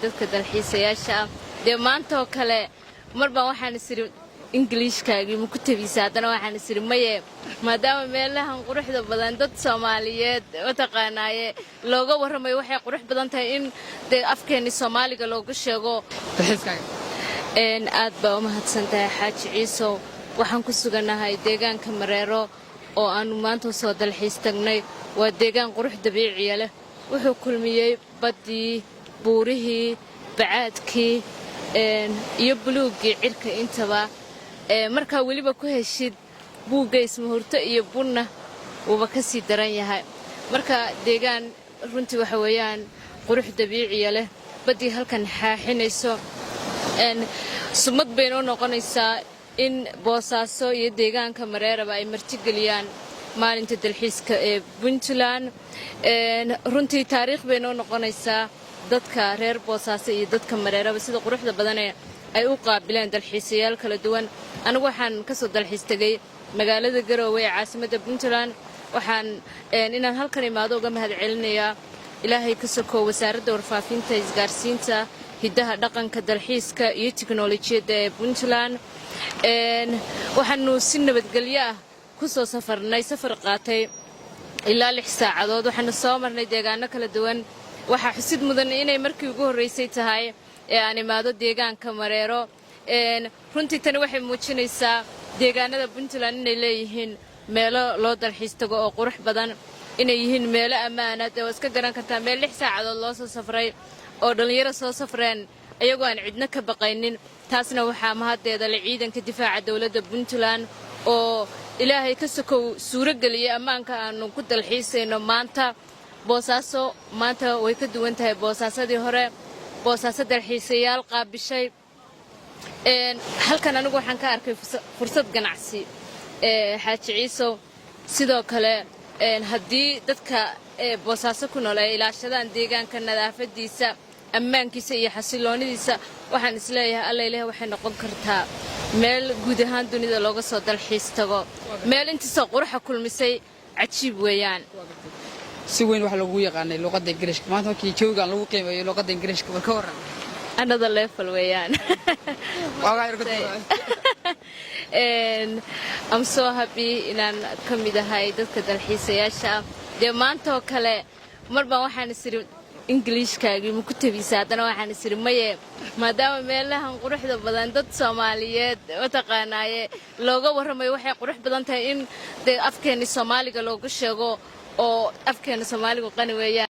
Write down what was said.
dadka dalxiisayaasha ah dee maanta oo kale marba waxaan isiri ingiliishkaagii ma ku tabiisa haddana waxaan isiri maye maadaama meelahan quruxda badan dad Soomaaliyeed taqaanaaye looga warramayo waxay qurux badan tahay in dee afkeeni Soomaaliga looga sheego dalxiiskaaga aad baa u mahadsantahay Xaaji Ciiso waxaan ku suganahay deegaanka Mareero oo aanu maanta soo dalxiis tagnay waa deegaan qurux dabiici ah leh wuxuu kulmiyay badii buurihii bacaadkii iyo buluugii cirka intaba marka waliba ku heshid buuga ismahurto iyo bunna waba ka sii daran yahay marka deegaan runtii waxa weeyaan qurux dabiici ah leh badii halkan xaaxinayso sumad bayno noqonaysaa in Boosaaso iyo deegaanka Mareeraba ay martigeliyaan maalinta dalxiiska ee Puntland runtii taariikh bayno noqonaysaa dadka reer Boosaaso iyo dadka Mareeraba sida quruxda badan ee ay u qaabileen dalxiisayaal kala duwan anigu waxaan ka soo dalxiis tagay magaalada Garowe ee caasimadda Puntland waxaan inaan halkan imaado uga mahadcelinayaa ilaahay ka soo wasaaradda warfaafinta isgaarsiinta hidaha dhaqanka dalxiiska iyo tiknoolajiyadda ee Puntland waxaanu si nabadgelyo ah ku soo safarnay safar qaatay ilaa 6 saacadood waxaanu soo marnay deegaano kala duwan waxa xusid mudan inay markii ugu horeysay tahay ee aan imaado deegaanka Mareero runtii tani waxay muujinaysaa deegaanada Puntland inay leeyihiin meelo loo dalxiis tago oo qurux badan inay yihiin meelo ammaan ah oo iska garan kartaa meel 6 saacadood loo soo safray oo dhalinyaro soo safreen ayagoo aan cidna ka baqaynin taasna waxaa mahadeeda la ciidanka difaaca dawladda Puntland oo ilaahay ka sokow suuro galiyay ammaanka aanu ku dalxiisayno maanta Boosaaso maanta way ka duwan tahay Boosaasadii hore Boosaaso dalxiisayaal qaabishay halkan anigu waxaan ka arkay fursad ganacsi Xaaji Ciiso sidoo kale haddii dadka Boosaaso ku nool ay ilaashadaan deegaanka nadaafadiisa ammaankiisa iyo xasiloonidiisa waxaan isleeyahay alla ilaahay waxay noqon kartaa meel guud ahaan dunida looga soo dalxiis tago meel intiisa qurux kulmisay cajiib weeyaan si weyn wax lagu yaqaanay luqadda Ingiriiska maanta markii joogan lagu qiimeeyo luqadda Ingiriiska war ka waran another level weeyaan I'm so happy inaan ka mid ahay dadka dalxiisayaasha dee maanta oo kale marba waxaan isiri ingiliishkaagii ma ku tabiisa haddana waxaan isiri maye maadaama meelahan quruxda badan dad Soomaaliyeed taqaanaaye looga warramayo waxay qurux badan tahay in dee afkeeni Soomaaliga looga sheego oo afkeena Soomaaligu qani weeyaan